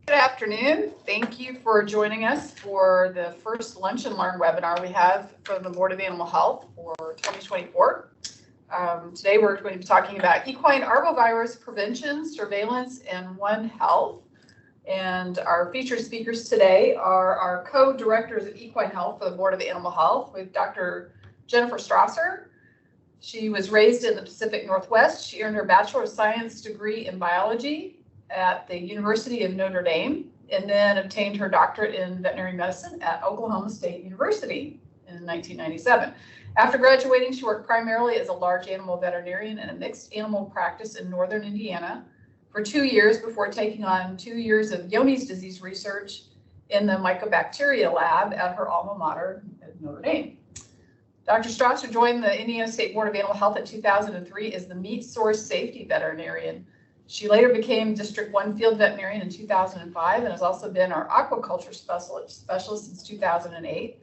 Good afternoon. Thank you for joining us for the first Lunch and Learn webinar we have from the Board of Animal Health for 2024. Today we're going to be talking about equine arbovirus prevention, surveillance, and One Health. And our featured speakers today are our co-directors of equine health for the Board of Animal Health with Dr. Jennifer Strasser. She was raised in the Pacific Northwest. She earned her Bachelor of Science degree in biology at the University of Notre Dame, and then obtained her doctorate in veterinary medicine at Oklahoma State University in 1997. After graduating, she worked primarily as a large animal veterinarian in a mixed animal practice in northern Indiana for 2 years before taking on 2 years of Johne's disease research in the mycobacteria lab at her alma mater at Notre Dame. Dr. Strasser joined the Indiana State Board of Animal Health in 2003 as the meat source safety veterinarian. She later became District 1 field veterinarian in 2005 and has also been our aquaculture specialist since 2008,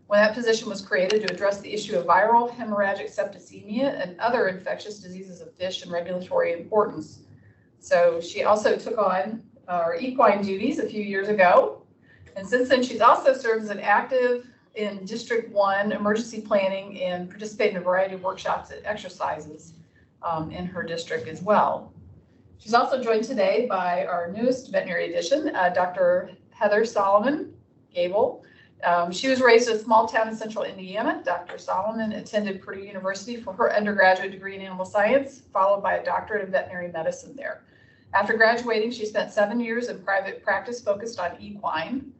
when that position was created to address the issue of viral hemorrhagic septicemia and other infectious diseases of fish and regulatory importance. So she also took on our equine duties a few years ago, and since then she's also served as an active in District 1 emergency planning and participated in a variety of workshops and exercises in her district as well. She's also joined today by our newest veterinary addition, Dr. Heather Solomon Gable. She was raised in a small town in central Indiana. Dr. Solomon attended Purdue University for her undergraduate degree in animal science, followed by a doctorate of veterinary medicine there. After graduating, she spent 7 years in private practice focused on equine.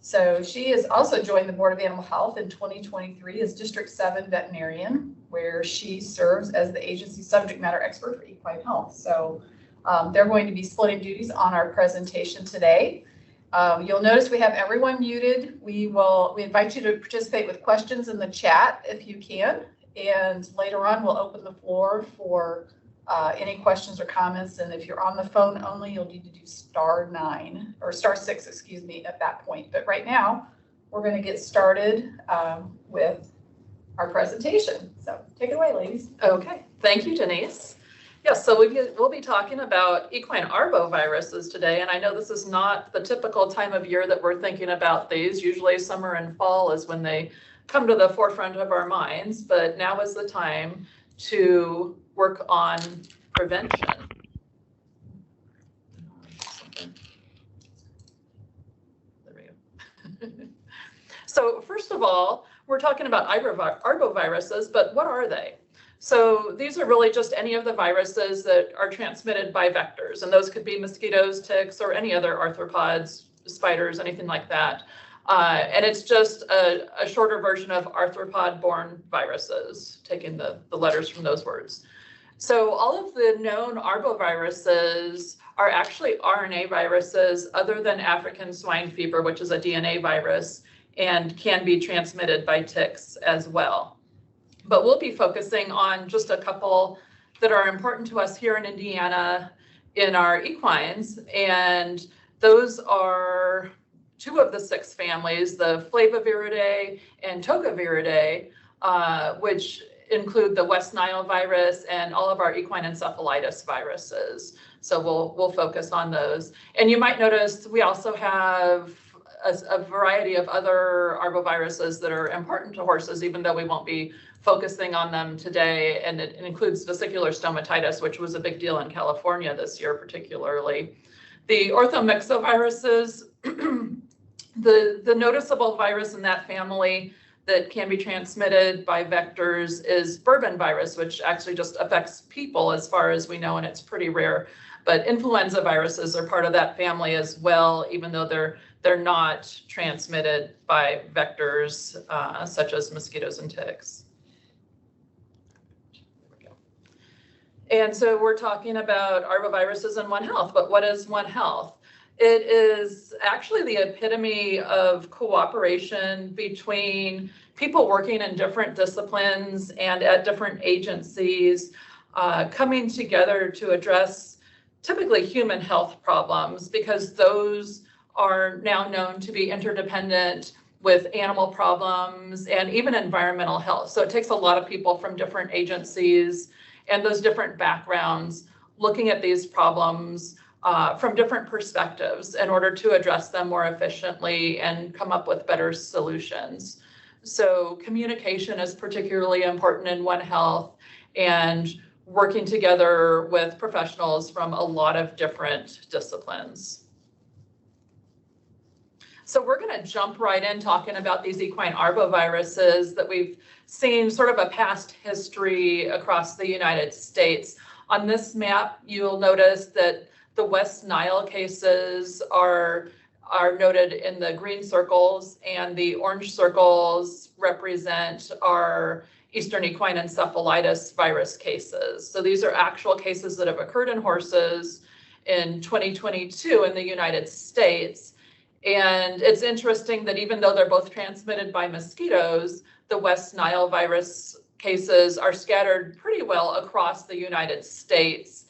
So she has also joined the Board of Animal Health in 2023 as District 7 veterinarian, where she serves as the agency subject matter expert for equine health. So they're going to be splitting duties on our presentation today. You'll notice we have everyone muted. We invite you to participate with questions in the chat if you can. And later on, we'll open the floor for any questions or comments. And if you're on the phone only, you'll need to do *9 or *6, excuse me, at that point. But right now, we're going to get started with our presentation. So take it away, ladies. Okay, thank you, Denise. Yes, so we'll be talking about equine arboviruses today, and I know this is not the typical time of year that we're thinking about these. Usually summer and fall is when they come to the forefront of our minds, but now is the time to work on prevention. There we go. So first of all, we're talking about arboviruses, but what are they? So these are really just any of the viruses that are transmitted by vectors, and those could be mosquitoes, ticks, or any other arthropods, spiders, anything like that. And it's just a shorter version of arthropod-borne viruses, taking the letters from those words. So all of the known arboviruses are actually RNA viruses other than African swine fever, which is a DNA virus, and can be transmitted by ticks as well. But we'll be focusing on just a couple that are important to us here in Indiana in our equines, and those are 2 of the 6 families, the Flaviviridae and Togaviridae, which include the West Nile virus and all of our equine encephalitis viruses. So we'll focus on those. And you might notice we also have a variety of other arboviruses that are important to horses, even though we won't be focusing on them today. And it includes vesicular stomatitis, which was a big deal in California this year, particularly. The orthomyxoviruses, the noticeable virus in that family that can be transmitted by vectors is bourbon virus, which actually just affects people as far as we know, and it's pretty rare. But influenza viruses are part of that family as well, even though they're not transmitted by vectors such as mosquitoes and ticks. There we go. And so we're talking about arboviruses and One Health, but what is One Health? It is actually the epitome of cooperation between people working in different disciplines and at different agencies, coming together to address typically human health problems, because those are now known to be interdependent with animal problems and even environmental health. So it takes a lot of people from different agencies and those different backgrounds looking at these problems from different perspectives in order to address them more efficiently and come up with better solutions. So communication is particularly important in One Health, and working together with professionals from a lot of different disciplines. So we're going to jump right in talking about these equine arboviruses that we've seen sort of a past history across the United States. On this map, you'll notice that the West Nile cases are noted in the green circles, and the orange circles represent our Eastern equine encephalitis virus cases. So these are actual cases that have occurred in horses in 2022 in the United States. And it's interesting that even though they're both transmitted by mosquitoes, the West Nile virus cases are scattered pretty well across the United States,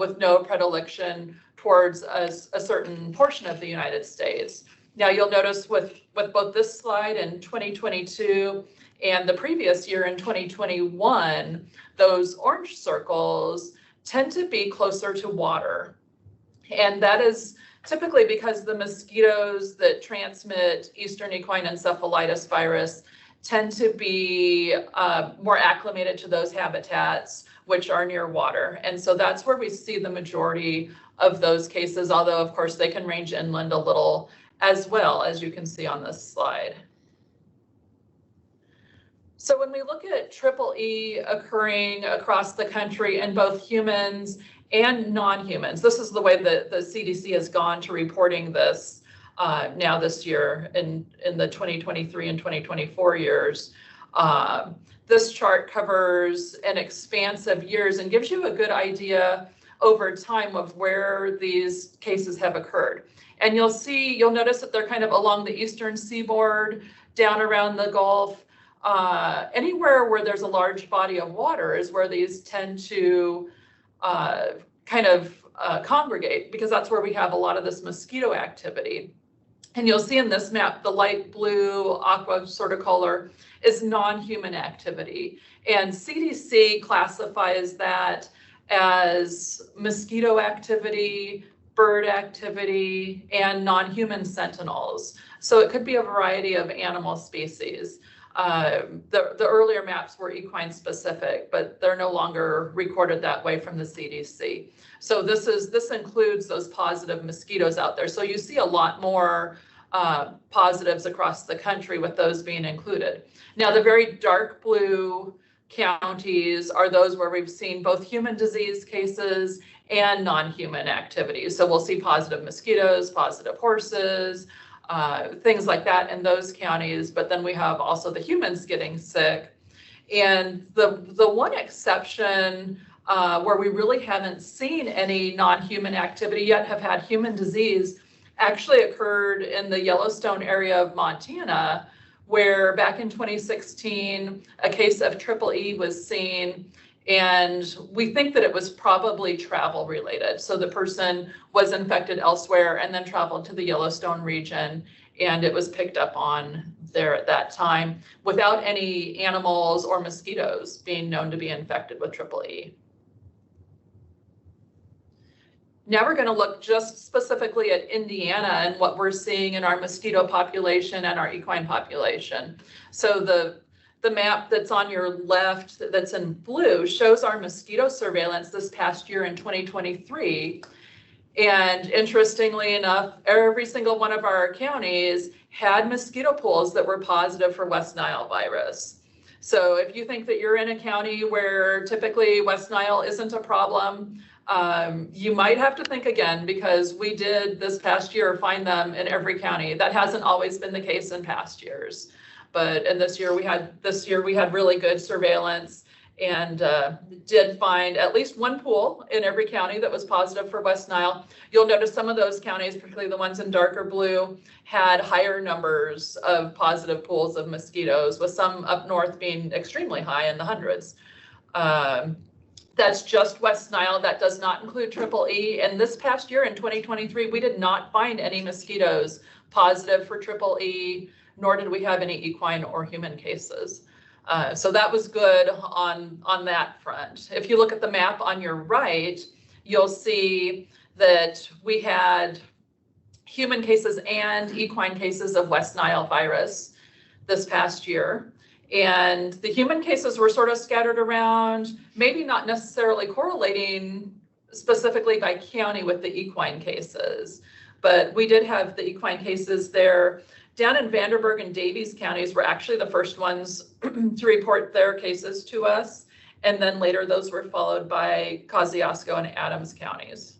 with no predilection towards a certain portion of the United States. Now you'll notice with both this slide in 2022 and the previous year in 2021, those orange circles tend to be closer to water. And that is typically because the mosquitoes that transmit Eastern equine encephalitis virus tend to be more acclimated to those habitats which are near water. And so that's where we see the majority of those cases, although of course they can range inland a little as well, as you can see on this slide. So when we look at triple E occurring across the country in both humans and non-humans, this is the way that the CDC has gone to reporting this now this year in the 2023 and 2024 years. This chart covers an expanse of years and gives you a good idea over time of where these cases have occurred. And you'll notice that they're kind of along the eastern seaboard, down around the Gulf. Anywhere where there's a large body of water is where these tend to congregate, because that's where we have a lot of this mosquito activity. And you'll see in this map, the light blue aqua sort of color is non-human activity. And CDC classifies that as mosquito activity, bird activity, and non-human sentinels. So it could be a variety of animal species. The earlier maps were equine specific, but they're no longer recorded that way from the CDC. So this includes those positive mosquitoes out there. So you see a lot more positives across the country with those being included. Now the very dark blue counties are those where we've seen both human disease cases and non-human activities. So we'll see positive mosquitoes, positive horses, things like that in those counties, but then we have also the humans getting sick. And the one exception where we really haven't seen any non-human activity yet, have had human disease, actually occurred in the Yellowstone area of Montana, where back in 2016, a case of triple E was seen. And we think that it was probably travel related. So the person was infected elsewhere and then traveled to the Yellowstone region, and it was picked up on there at that time without any animals or mosquitoes being known to be infected with triple E. Now we're going to look just specifically at Indiana and what we're seeing in our mosquito population and our equine population. So the map that's on your left that's in blue shows our mosquito surveillance this past year in 2023. And interestingly enough, every single one of our counties had mosquito pools that were positive for West Nile virus. So if you think that you're in a county where typically West Nile isn't a problem, you might have to think again, because we did this past year find them in every county. That hasn't always been the case in past years. But in this year we had really good surveillance, and did find at least one pool in every county that was positive for West Nile. You'll notice some of those counties, particularly the ones in darker blue, had higher numbers of positive pools of mosquitoes, with some up north being extremely high in the hundreds. That's just West Nile. That does not include triple E. And this past year in 2023, we did not find any mosquitoes positive for triple E, nor did we have any equine or human cases. So that was good on that front. If you look at the map on your right, you'll see that we had human cases and equine cases of West Nile virus this past year. And the human cases were sort of scattered around, maybe not necessarily correlating specifically by county with the equine cases, but we did have the equine cases there. Down in Vanderburgh and Davies counties were actually the first ones to report their cases to us. And then later those were followed by Kosciuszko and Adams counties.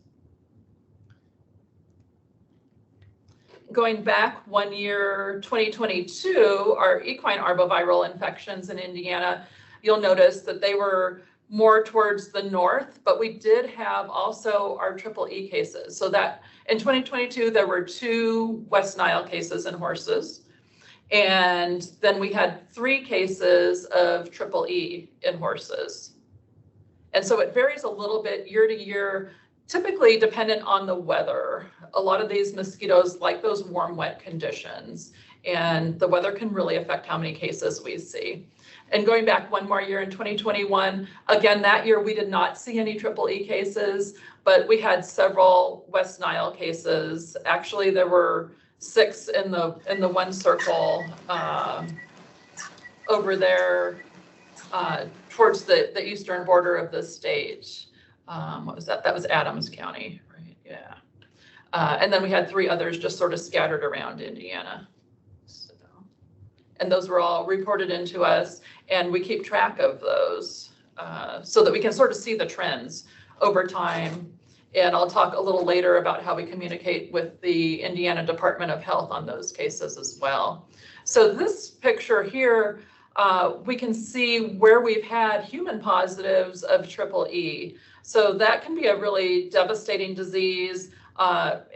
Going back 1 year, 2022, our equine arboviral infections in Indiana, you'll notice that they were more towards the north, but we did have also our triple E cases. So that in 2022, there were 2 West Nile cases in horses. And then we had 3 cases of triple E in horses. And so it varies a little bit year to year, typically dependent on the weather. A lot of these mosquitoes like those warm, wet conditions, and the weather can really affect how many cases we see. And going back 1 more year in 2021, again, that year we did not see any triple E cases, but we had several West Nile cases. Actually, there were 6 in the one circle over there towards the eastern border of the state. What was that? That was Adams County, right? Yeah. And then we had 3 others just sort of scattered around Indiana. So, and those were all reported into us, and we keep track of those so that we can sort of see the trends over time. And I'll talk a little later about how we communicate with the Indiana Department of Health on those cases as well. So this picture here, we can see where we've had human positives of triple E. So that can be a really devastating disease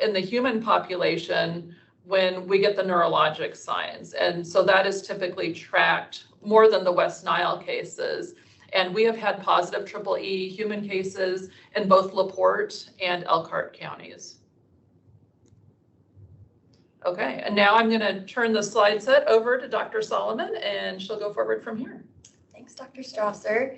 in the human population when we get the neurologic signs. And so that is typically tracked more than the West Nile cases. And we have had positive triple E human cases in both LaPorte and Elkhart counties. Okay, and now I'm going to turn the slide set over to Dr. Solomon, and she'll go forward from here. Thanks, Dr. Strasser.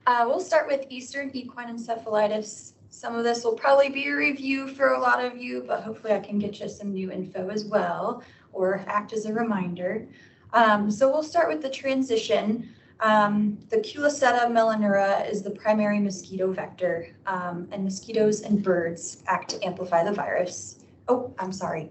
We'll start with Eastern equine encephalitis. Some of this will probably be a review for a lot of you, but hopefully I can get you some new info as well, or act as a reminder. So we'll start with the transition. The Culiceta melanura is the primary mosquito vector, and mosquitoes and birds act to amplify the virus. Oh, I'm sorry.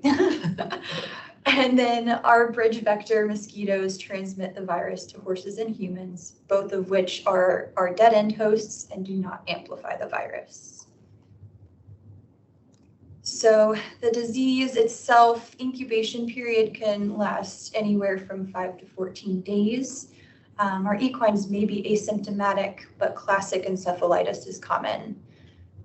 And then our bridge vector mosquitoes transmit the virus to horses and humans, both of which are dead end hosts and do not amplify the virus. So the disease itself, incubation period can last anywhere from 5 to 14 days. Our equines may be asymptomatic, but classic encephalitis is common.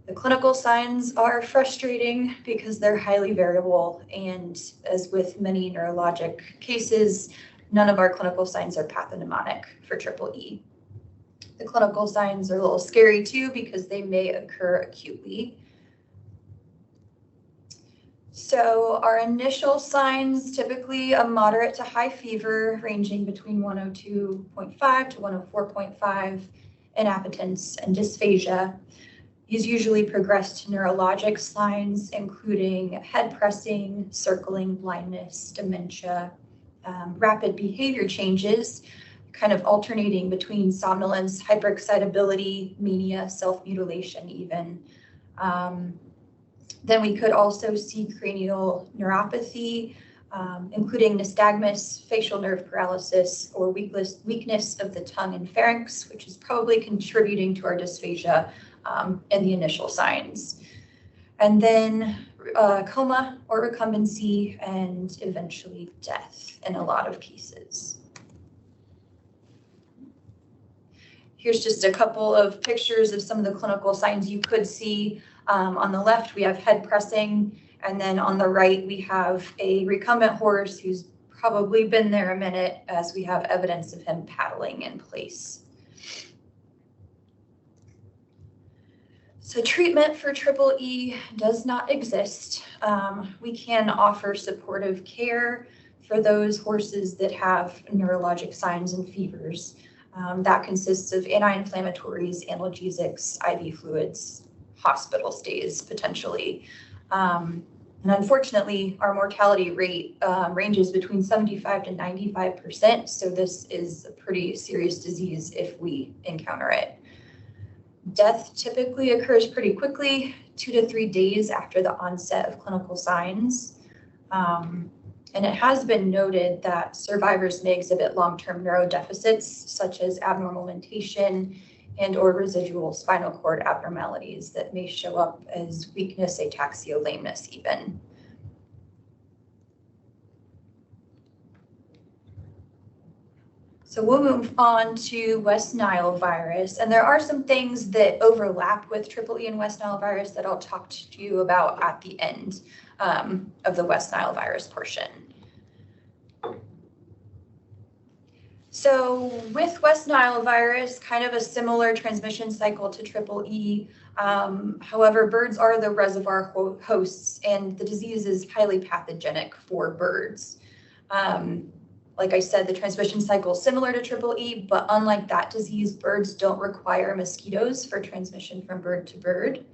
The clinical signs are frustrating because they're highly variable, and as with many neurologic cases, none of our clinical signs are pathognomonic for triple E. The clinical signs are a little scary too because they may occur acutely. So our initial signs, typically a moderate to high fever ranging between 102.5 to 104.5, inappetence and dysphagia. These usually progress to neurologic signs, including head pressing, circling, blindness, dementia, rapid behavior changes, kind of alternating between somnolence, hyperexcitability, mania, self-mutilation even. Then we could also see cranial neuropathy, including nystagmus, facial nerve paralysis, or weakness of the tongue and pharynx, which is probably contributing to our dysphagia and the initial signs. And then coma or recumbency, and eventually death in a lot of cases. Here's just a couple of pictures of some of the clinical signs you could see. On the left, we have head pressing, and then on the right, we have a recumbent horse who's probably been there a minute, as we have evidence of him paddling in place. So treatment for triple E does not exist. We can offer supportive care for those horses that have neurologic signs and fevers. That consists of anti-inflammatories, analgesics, IV fluids, hospital stays potentially. And unfortunately, our mortality rate ranges between 75 to 95%. So this is a pretty serious disease if we encounter it. Death typically occurs pretty quickly, 2 to 3 days after the onset of clinical signs. And it has been noted that survivors may exhibit long-term neurodeficits such as abnormal mentation and or residual spinal cord abnormalities that may show up as weakness, ataxia, lameness even. So we'll move on to West Nile virus. And there are some things that overlap with EEE and West Nile virus that I'll talk to you about at the end of the West Nile virus portion. So with West Nile virus, kind of a similar transmission cycle to EEE. However, birds are the reservoir hosts and the disease is highly pathogenic for birds. Like I said, the transmission cycle is similar to EEE, but unlike that disease, birds don't require mosquitoes for transmission from bird to bird.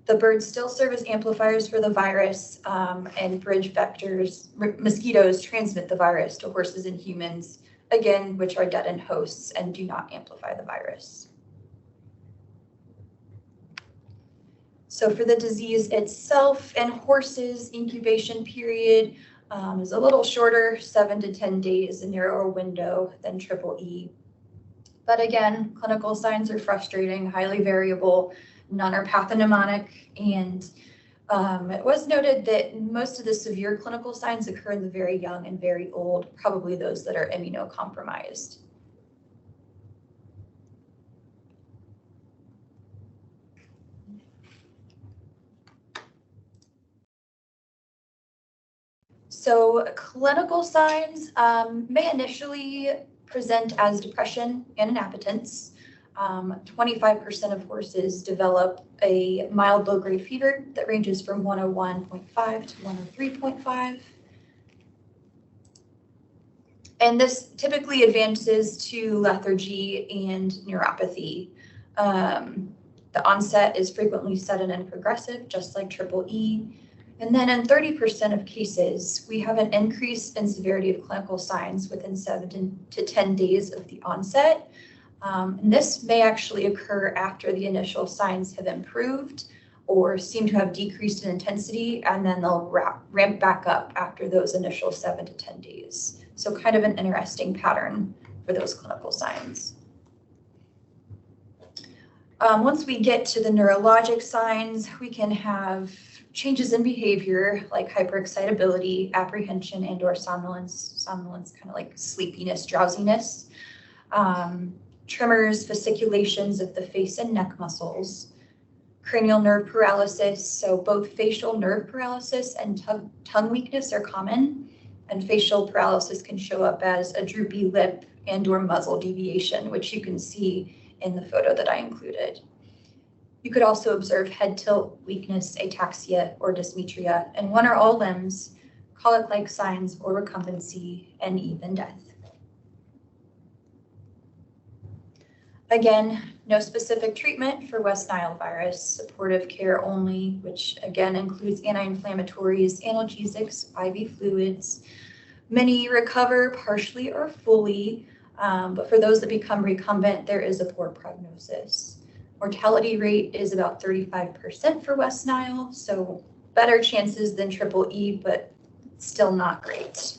The birds still serve as amplifiers for the virus, and bridge vectors, mosquitoes transmit the virus to horses and humans, again, which are dead-end hosts and do not amplify the virus. So for the disease itself, in horses, incubation period is a little shorter, 7 to 10 days, a narrower window than EEE. But again, clinical signs are frustrating, highly variable, none are pathognomonic, and it was noted that most of the severe clinical signs occur in the very young and very old, probably those that are immunocompromised. So clinical signs may initially present as depression and inappetence. 25% of horses develop a mild low-grade fever that ranges from 101.5 to 103.5. And this typically advances to lethargy and neuropathy. The onset is frequently sudden and progressive, just like EEE. And then in 30% of cases, we have an increase in severity of clinical signs within 7 to 10 days of the onset. And this may actually occur after the initial signs have improved or seem to have decreased in intensity, and then they'll ramp back up after those initial 7 to 10 days. So kind of an interesting pattern for those clinical signs. Once we get to the neurologic signs, we can have changes in behavior like hyperexcitability, apprehension, and or somnolence. Somnolence, kind of like sleepiness, drowsiness. Tremors, fasciculations of the face and neck muscles, cranial nerve paralysis. So both facial nerve paralysis and tongue weakness are common, and facial paralysis can show up as a droopy lip and or muzzle deviation, which you can see in the photo that I included. You could also observe head tilt, weakness, ataxia, or dysmetria, and one or all limbs, colic-like signs or recumbency, and even death. Again, no specific treatment for West Nile virus, supportive care only, which again includes anti-inflammatories, analgesics, IV fluids. Many recover partially or fully, but for those that become recumbent, there is a poor prognosis. Mortality rate is about 35% for West Nile, so better chances than EEE, but still not great.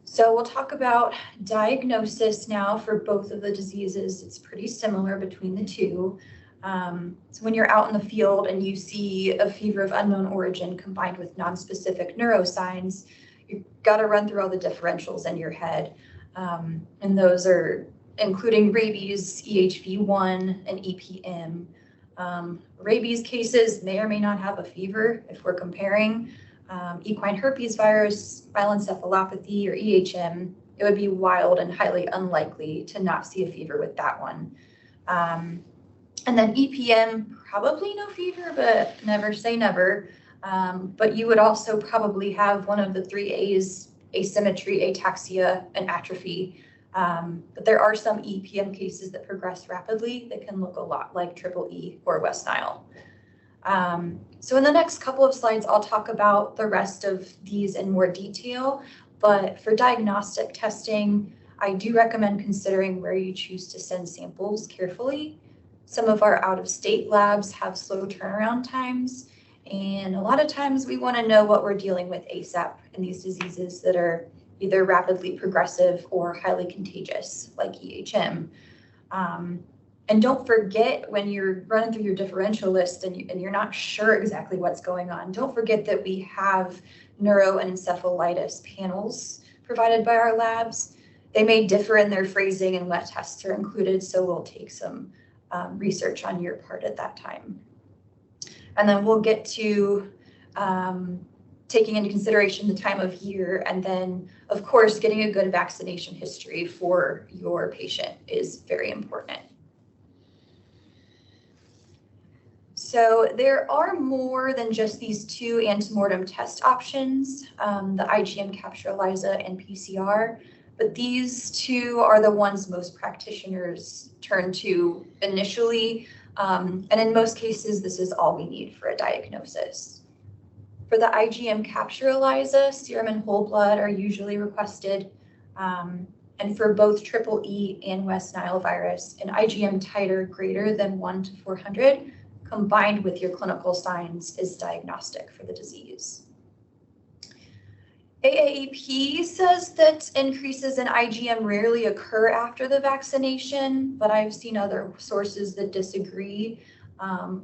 So we'll talk about diagnosis now for both of the diseases. It's pretty similar between the two. So when you're out in the field and you see a fever of unknown origin combined with nonspecific neurosigns, you've got to run through all the differentials in your head. And those are including rabies, EHV1, and EPM. Rabies cases may or may not have a fever if we're comparing. Equine herpes virus, myelencephalopathy, or EHM, it would be wild and highly unlikely to not see a fever with that one. And then EPM, probably no fever, but never say never. But you would also probably have one of the 3 A's, asymmetry, ataxia, and atrophy. But there are some EPM cases that progress rapidly that can look a lot like Triple E or West Nile. So in the next couple of slides, I'll talk about the rest of these in more detail. But for diagnostic testing, I do recommend considering where you choose to send samples carefully. Some of our out-of-state labs have slow turnaround times, and a lot of times we want to know what we're dealing with ASAP in these diseases that are either rapidly progressive or highly contagious, like EHM. And don't forget, when you're running through your differential list and you're not sure exactly what's going on, don't forget that we have neuro and encephalitis panels provided by our labs. They may differ in their phrasing and what tests are included, so we'll take some research on your part at that time. And then we'll get to taking into consideration the time of year, and then, of course, getting a good vaccination history for your patient is very important. So there are more than just these two antemortem test options, the IgM capture ELISA and PCR, but these two are the ones most practitioners turn to initially, and in most cases, this is all we need for a diagnosis. For the IgM capture ELISA, serum and whole blood are usually requested, and for both Triple E and West Nile virus, an IgM titer greater than 1 to 400 combined with your clinical signs is diagnostic for the disease. AAEP says that increases in IgM rarely occur after the vaccination, but I've seen other sources that disagree.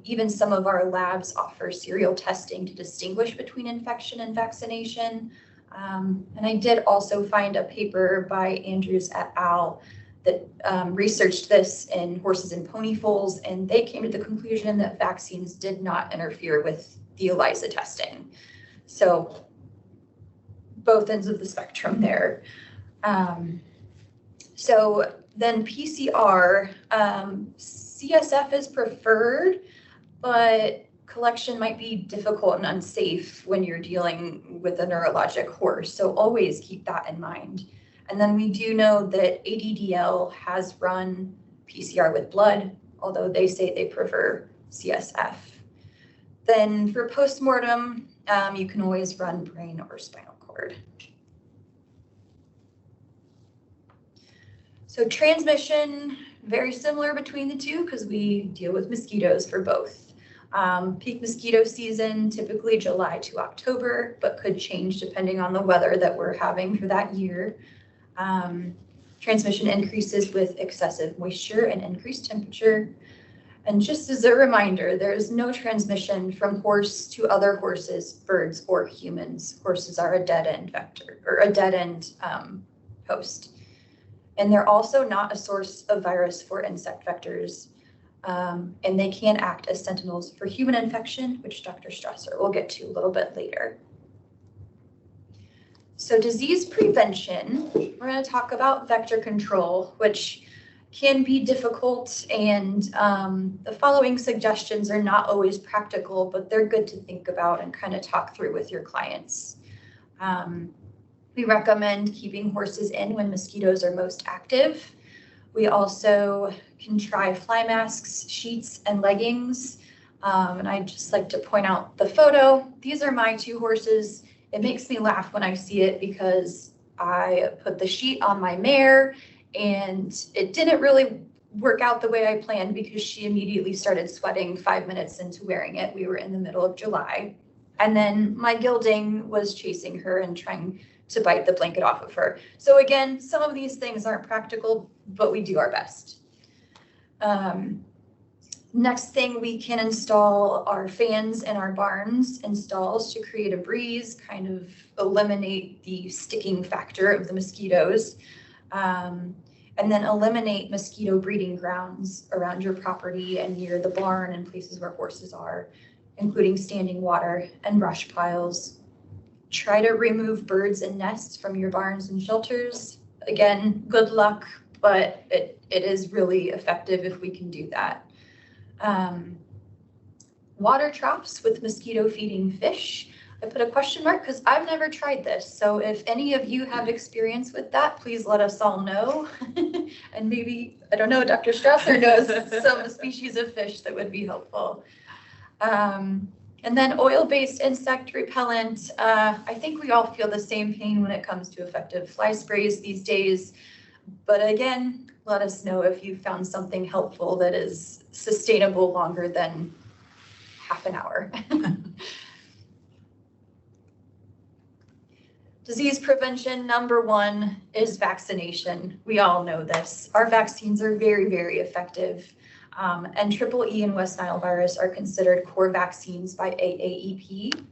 Even some of our labs offer serial testing to distinguish between infection and vaccination. And I did also find a paper by Andrews et al. That researched this in horses and pony foals, and they came to the conclusion that vaccines did not interfere with the ELISA testing. So both ends of the spectrum there. So then PCR, CSF is preferred, but collection might be difficult and unsafe when you're dealing with a neurologic horse. So always keep that in mind. And then we do know that ADDL has run PCR with blood, although they say they prefer CSF. Then for postmortem, you can always run brain or spinal cord. So transmission, very similar between the two because we deal with mosquitoes for both. Peak mosquito season, typically July to October, but could change depending on the weather that we're having for that year. Transmission increases with excessive moisture and increased temperature. And just as a reminder, there is no transmission from horse to other horses, birds, or humans. Horses are a dead-end vector or a dead-end host. And they're also not a source of virus for insect vectors. And they can act as sentinels for human infection, which Dr. Strasser will get to a little bit later. So disease prevention, we're going to talk about vector control, which can be difficult, and the following suggestions are not always practical, but they're good to think about and kind of talk through with your clients. We recommend keeping horses in when mosquitoes are most active. We also can try fly masks, sheets, and leggings. And I'd just like to point out the photo. These are my two horses. It makes me laugh when I see it because I put the sheet on my mare and it didn't really work out the way I planned because she immediately started sweating 5 minutes into wearing it. We were in the middle of July. And then my gelding was chasing her and trying to bite the blanket off of her. So again, some of these things aren't practical, but we do our best. Next thing, we can install our fans in our barns and stalls to create a breeze, kind of eliminate the sticking factor of the mosquitoes, and then eliminate mosquito breeding grounds around your property and near the barn and places where horses are, including standing water and brush piles. Try to remove birds and nests from your barns and shelters. Again, good luck, but it is really effective if we can do that. Water troughs with mosquito feeding fish. I put a question mark because I've never tried this. So if any of you have experience with that, please let us all know. And maybe, I don't know, Dr. Strasser knows some species of fish that would be helpful. And then oil-based insect repellent. I think we all feel the same pain when it comes to effective fly sprays these days. But again, let us know if you found something helpful that is sustainable longer than half an hour. Disease prevention, number one, is vaccination. We all know this. Our vaccines are very, very effective. And EEE and West Nile virus are considered core vaccines by AAEP.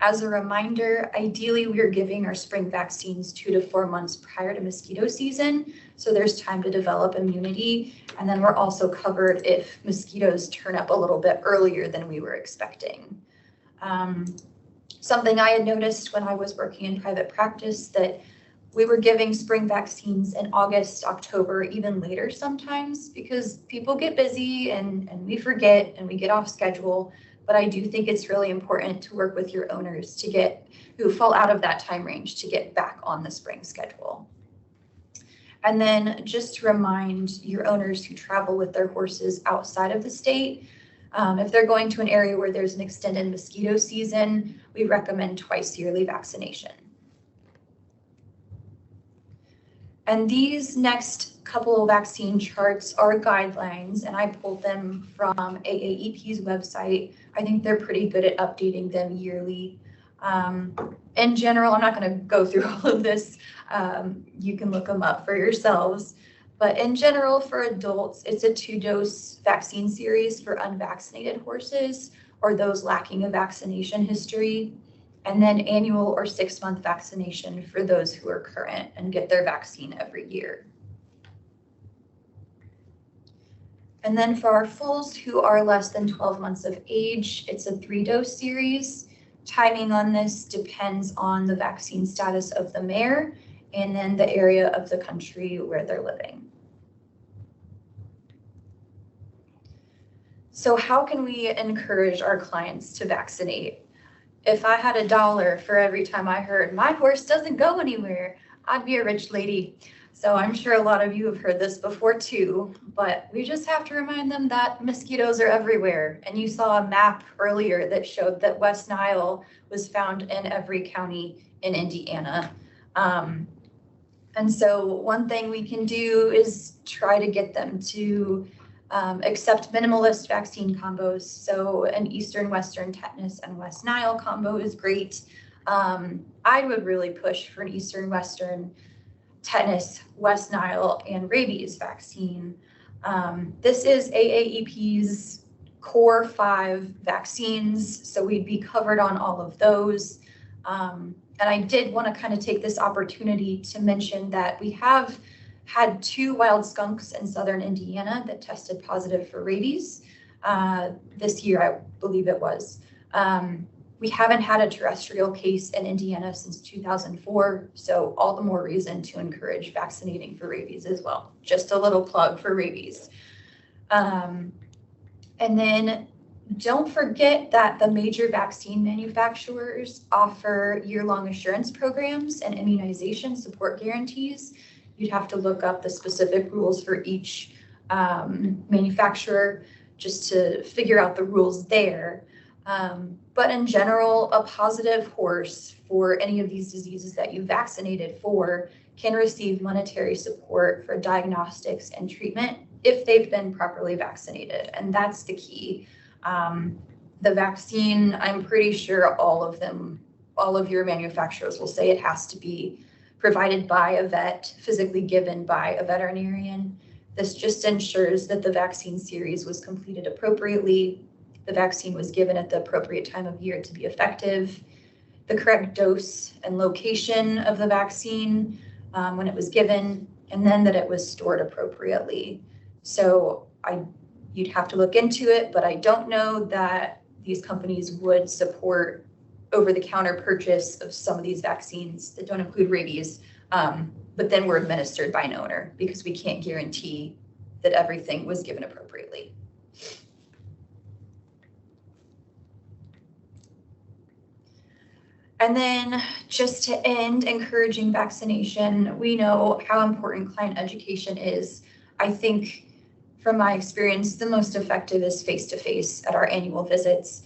As a reminder, ideally, we are giving our spring vaccines 2 to 4 months prior to mosquito season. So there's time to develop immunity. And then we're also covered if mosquitoes turn up a little bit earlier than we were expecting. Something I had noticed when I was working in private practice that we were giving spring vaccines in August, October, even later sometimes because people get busy and we forget and we get off schedule. But I do think it's really important to work with your owners who fall out of that time range to get back on the spring schedule. And then just to remind your owners who travel with their horses outside of the state, if they're going to an area where there's an extended mosquito season, we recommend twice yearly vaccination. And these next couple of vaccine charts are guidelines, and I pulled them from AAEP's website. I think they're pretty good at updating them yearly. In general, I'm not going to go through all of this. You can look them up for yourselves. But in general, for adults, it's a 2-dose vaccine series for unvaccinated horses or those lacking a vaccination history, and then annual or 6-month vaccination for those who are current and get their vaccine every year. And then for our foals who are less than 12 months of age, it's a 3-dose series. Timing on this depends on the vaccine status of the mare and then the area of the country where they're living. So how can we encourage our clients to vaccinate? If I had $1 for every time I heard, my horse doesn't go anywhere, I'd be a rich lady. So I'm sure a lot of you have heard this before too, but we just have to remind them that mosquitoes are everywhere. And you saw a map earlier that showed that West Nile was found in every county in Indiana. And so one thing we can do is try to get them to accept minimalist vaccine combos. So an Eastern Western tetanus and West Nile combo is great. I would really push for an Eastern Western tetanus, West Nile, and rabies vaccine. This is AAEP's core 5 vaccines, so we'd be covered on all of those. And I did want to kind of take this opportunity to mention that we have had 2 wild skunks in southern Indiana that tested positive for rabies this year, I believe it was. We haven't had a terrestrial case in Indiana since 2004, so all the more reason to encourage vaccinating for rabies as well. Just a little plug for rabies. And then don't forget that the major vaccine manufacturers offer year-long assurance programs and immunization support guarantees. You'd have to look up the specific rules for each manufacturer just to figure out the rules there. But in general, a positive horse for any of these diseases that you vaccinated for can receive monetary support for diagnostics and treatment if they've been properly vaccinated. And that's the key. The vaccine, I'm pretty sure all of your manufacturers will say it has to be provided by a vet, physically given by a veterinarian. This just ensures that the vaccine series was completed appropriately, the vaccine was given at the appropriate time of year to be effective, the correct dose and location of the vaccine when it was given, and then that it was stored appropriately. So you'd have to look into it, but I don't know that these companies would support over-the-counter purchase of some of these vaccines that don't include rabies, but then were administered by an owner because we can't guarantee that everything was given appropriately. And then just to end, encouraging vaccination. We know how important client education is. I think from my experience, the most effective is face-to-face at our annual visits,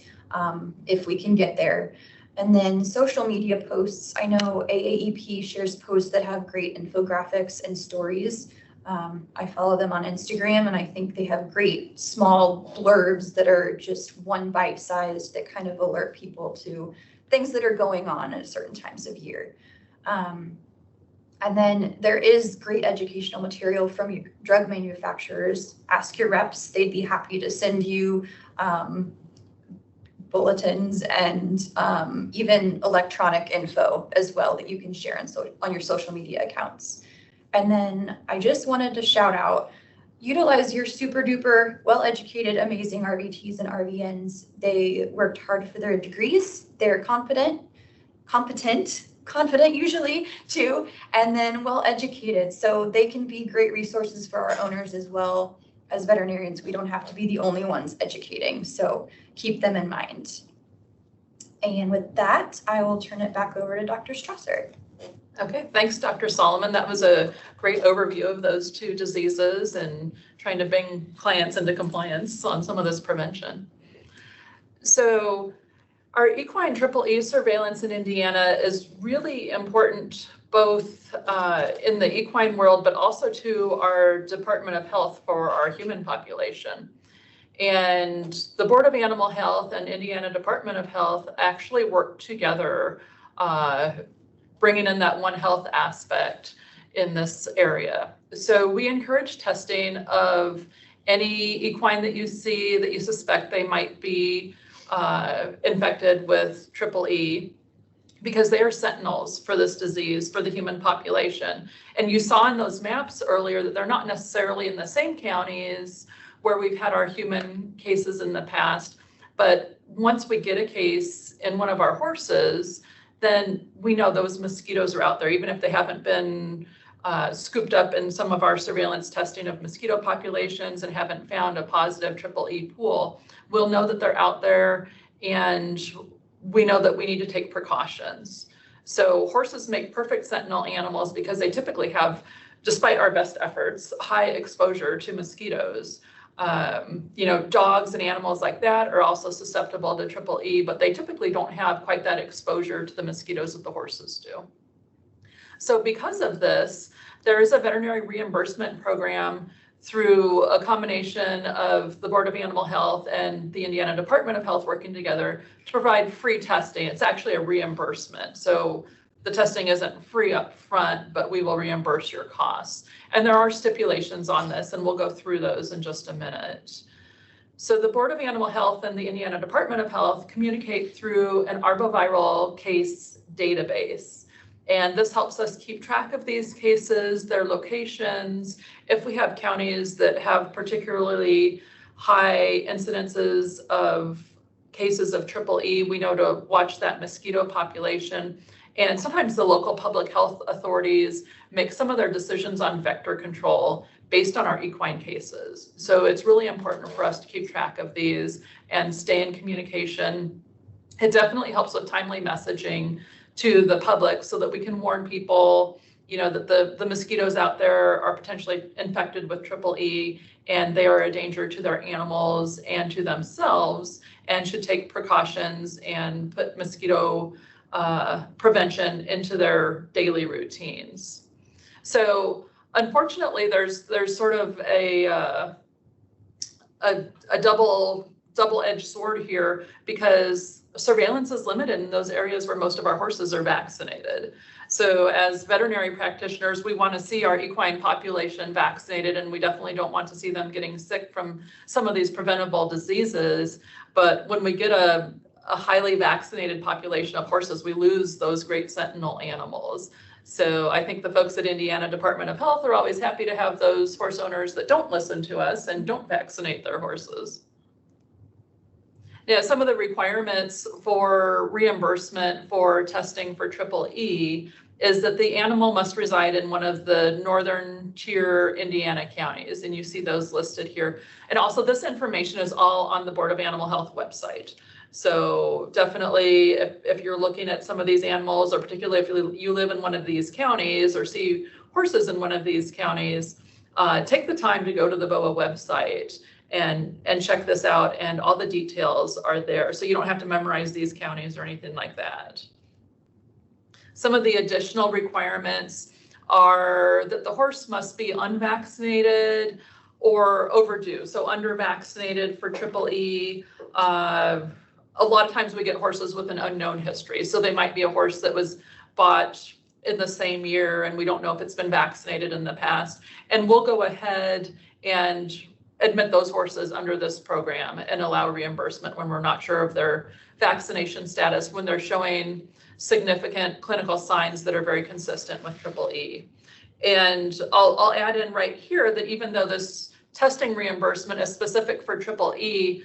if we can get there. And then social media posts. I know AAEP shares posts that have great infographics and stories. I follow them on Instagram, and I think they have great small blurbs that are just one bite sized that kind of alert people to things that are going on at certain times of year. And then there is great educational material from drug manufacturers. Ask your reps, they'd be happy to send you bulletins and even electronic info as well that you can share on your social media accounts. And then I just wanted to shout out, utilize your super duper well-educated, amazing RVTs and RVNs. They worked hard for their degrees. They're competent usually too, and then well-educated. So they can be great resources for our owners as well. As veterinarians, we don't have to be the only ones educating. So keep them in mind. And with that, I will turn it back over to Dr. Strasser. Okay, thanks, Dr. Solomon. That was a great overview of those two diseases and trying to bring clients into compliance on some of this prevention. So our equine EEE surveillance in Indiana is really important both in the equine world, but also to our Department of Health for our human population. And the Board of Animal Health and Indiana Department of Health actually work together, bringing in that One Health aspect in this area. So we encourage testing of any equine that you see that you suspect they might be infected with EEE, because they are sentinels for this disease for the human population. And you saw in those maps earlier that they're not necessarily in the same counties where we've had our human cases in the past, but once we get a case in one of our horses, then we know those mosquitoes are out there, even if they haven't been scooped up in some of our surveillance testing of mosquito populations and haven't found a positive EEE pool. We'll know that they're out there, and we know that we need to take precautions. So horses make perfect sentinel animals because they typically have, despite our best efforts, high exposure to mosquitoes. Dogs and animals like that are also susceptible to EEE, but they typically don't have quite that exposure to the mosquitoes that the horses do. So because of this, there is a veterinary reimbursement program through a combination of the Board of Animal Health and the Indiana Department of Health working together to provide free testing. It's actually a reimbursement. So the testing isn't free up front, but we will reimburse your costs. And there are stipulations on this, and we'll go through those in just a minute. So the Board of Animal Health and the Indiana Department of Health communicate through an arboviral case database. And this helps us keep track of these cases, their locations. If we have counties that have particularly high incidences of cases of EEE, we know to watch that mosquito population. And sometimes the local public health authorities make some of their decisions on vector control based on our equine cases. So it's really important for us to keep track of these and stay in communication. It definitely helps with timely messaging to the public so that we can warn people, that the mosquitoes out there are potentially infected with EEE and they are a danger to their animals and to themselves and should take precautions and put mosquito prevention into their daily routines. So unfortunately, there's sort of a double-edged sword here, because surveillance is limited in those areas where most of our horses are vaccinated. So as veterinary practitioners, we want to see our equine population vaccinated, and we definitely don't want to see them getting sick from some of these preventable diseases. But when we get a highly vaccinated population of horses, we lose those great sentinel animals. So I think the folks at Indiana Department of Health are always happy to have those horse owners that don't listen to us and don't vaccinate their horses. Yeah, some of the requirements for reimbursement for testing for EEE is that the animal must reside in one of the northern tier Indiana counties, and you see those listed here. And also this information is all on the Board of Animal Health website. So definitely if you're looking at some of these animals, or particularly if you live in one of these counties or see horses in one of these counties, take the time to go to the BOAH website and check this out, and all the details are there. So you don't have to memorize these counties or anything like that. Some of the additional requirements are that the horse must be unvaccinated or overdue. So under-vaccinated for EEE. A lot of times we get horses with an unknown history. So they might be a horse that was bought in the same year and we don't know if it's been vaccinated in the past. And we'll go ahead and admit those horses under this program and allow reimbursement when we're not sure of their vaccination status, when they're showing significant clinical signs that are very consistent with EEE. And I'll add in right here that even though this testing reimbursement is specific for EEE,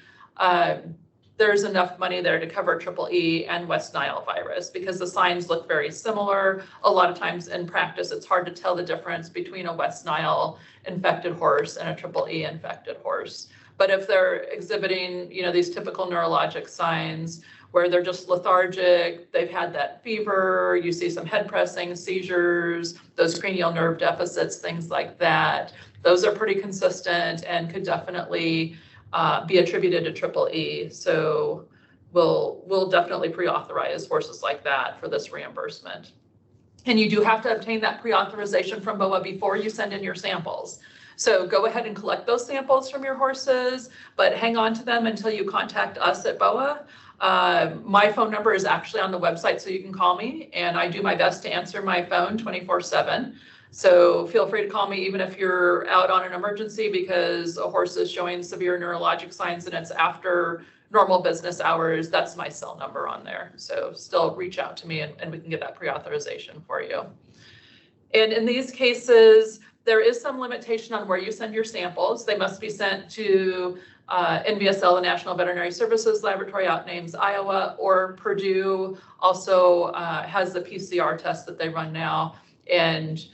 there's enough money there to cover EEE and West Nile virus because the signs look very similar. A lot of times in practice, it's hard to tell the difference between a West Nile infected horse and a EEE infected horse. But if they're exhibiting, these typical neurologic signs where they're just lethargic, they've had that fever, you see some head pressing, seizures, those cranial nerve deficits, things like that, those are pretty consistent and could definitely be attributed to EEE. So we'll definitely pre-authorize horses like that for this reimbursement. And you do have to obtain that pre-authorization from BOAH before you send in your samples. So go ahead and collect those samples from your horses, but hang on to them until you contact us at BOAH. My phone number is actually on the website, so you can call me, and I do my best to answer my phone 24/7. So feel free to call me even if you're out on an emergency because a horse is showing severe neurologic signs and it's after normal business hours. That's my cell number on there. So still reach out to me and we can get that pre-authorization for you. And in these cases, there is some limitation on where you send your samples. They must be sent to NVSL, the National Veterinary Services Laboratory out in Ames, Iowa, or Purdue also has the PCR test that they run now. And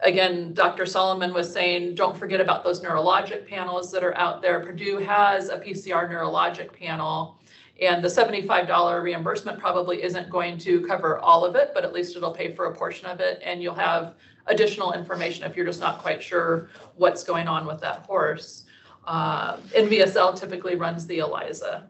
again, Dr. Solomon was saying, don't forget about those neurologic panels that are out there. Purdue has a PCR neurologic panel, and the $75 reimbursement probably isn't going to cover all of it, but at least it'll pay for a portion of it, and you'll have additional information if you're just not quite sure what's going on with that horse. NVSL typically runs the ELISA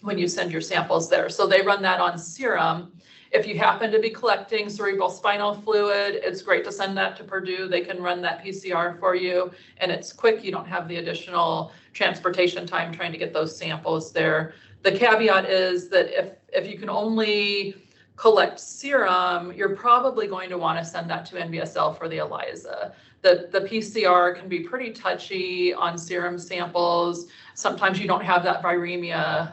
when you send your samples there. So they run that on serum. If you happen to be collecting cerebral spinal fluid, it's great to send that to Purdue. They can run that PCR for you, and it's quick. You don't have the additional transportation time trying to get those samples there. The caveat is that if you can only collect serum, you're probably going to want to send that to NVSL for the ELISA. The PCR can be pretty touchy on serum samples. Sometimes you don't have that viremia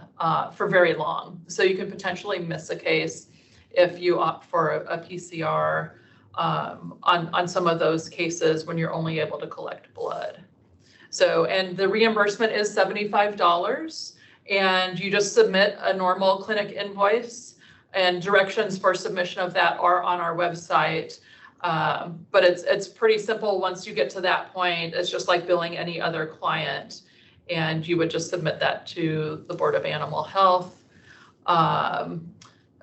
for very long, so you can potentially miss a case if you opt for a PCR on some of those cases when you're only able to collect blood. So, and the reimbursement is $75, and you just submit a normal clinic invoice, and directions for submission of that are on our website. But it's pretty simple once you get to that point. It's just like billing any other client, and you would just submit that to the Board of Animal Health.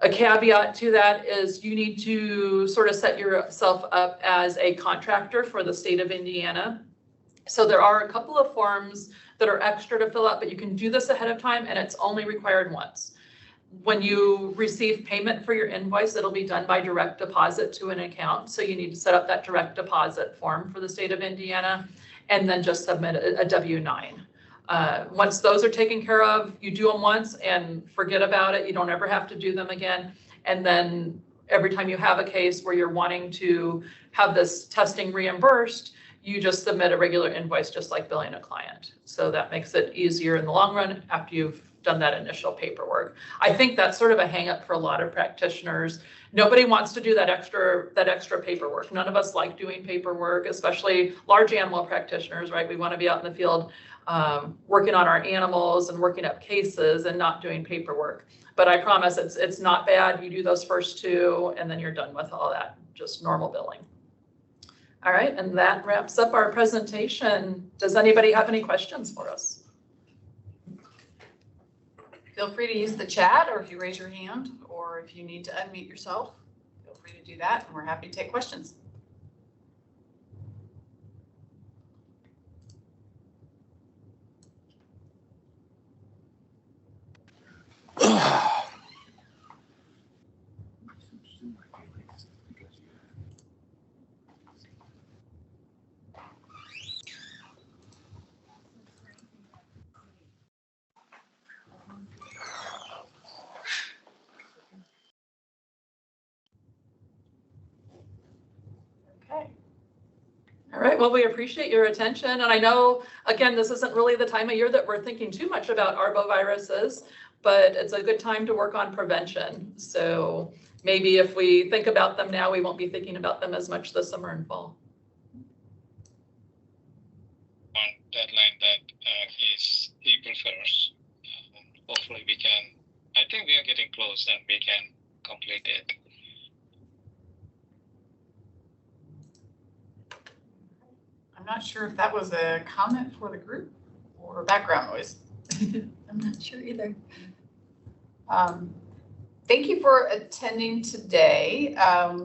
A caveat to that is you need to sort of set yourself up as a contractor for the state of Indiana. So there are a couple of forms that are extra to fill out, but you can do this ahead of time, and it's only required once. When you receive payment for your invoice, it'll be done by direct deposit to an account. So you need to set up that direct deposit form for the state of Indiana, and then just submit a W-9. Once those are taken care of, you do them once and forget about it. You don't ever have to do them again. And then every time you have a case where you're wanting to have this testing reimbursed, you just submit a regular invoice, just like billing a client. So that makes it easier in the long run after you've done that initial paperwork. I think that's sort of a hang up for a lot of practitioners. Nobody wants to do that extra paperwork. None of us like doing paperwork, especially large animal practitioners, right? We want to be out in the field working on our animals and working up cases and not doing paperwork. But I promise it's not bad. You do those first two and then you're done with all that. just normal billing. All right, and that wraps up our presentation. Does anybody have any questions for us? Feel free to use the chat, or if you raise your hand, or if you need to unmute yourself, feel free to do that, and we're happy to take questions. Okay. All right, well, we appreciate your attention. And I know, again, this isn't really the time of year that we're thinking too much about arboviruses, but it's a good time to work on prevention. So maybe if we think about them now, we won't be thinking about them as much this summer and fall. On deadline that is April 1st. Hopefully we can, I think we are getting close and we can complete it. I'm not sure if that was a comment for the group or background noise. I'm not sure either. Thank you for attending today.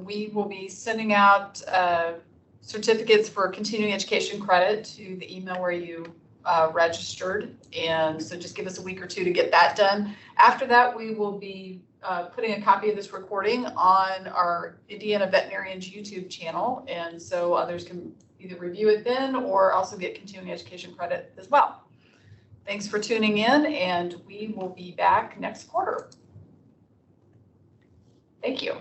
We will be sending out certificates for continuing education credit to the email where you registered. And so just give us a week or two to get that done. After that, we will be putting a copy of this recording on our Indiana Veterinarians YouTube channel. And so others can either review it then or also get continuing education credit as well. Thanks for tuning in, and we will be back next quarter. Thank you.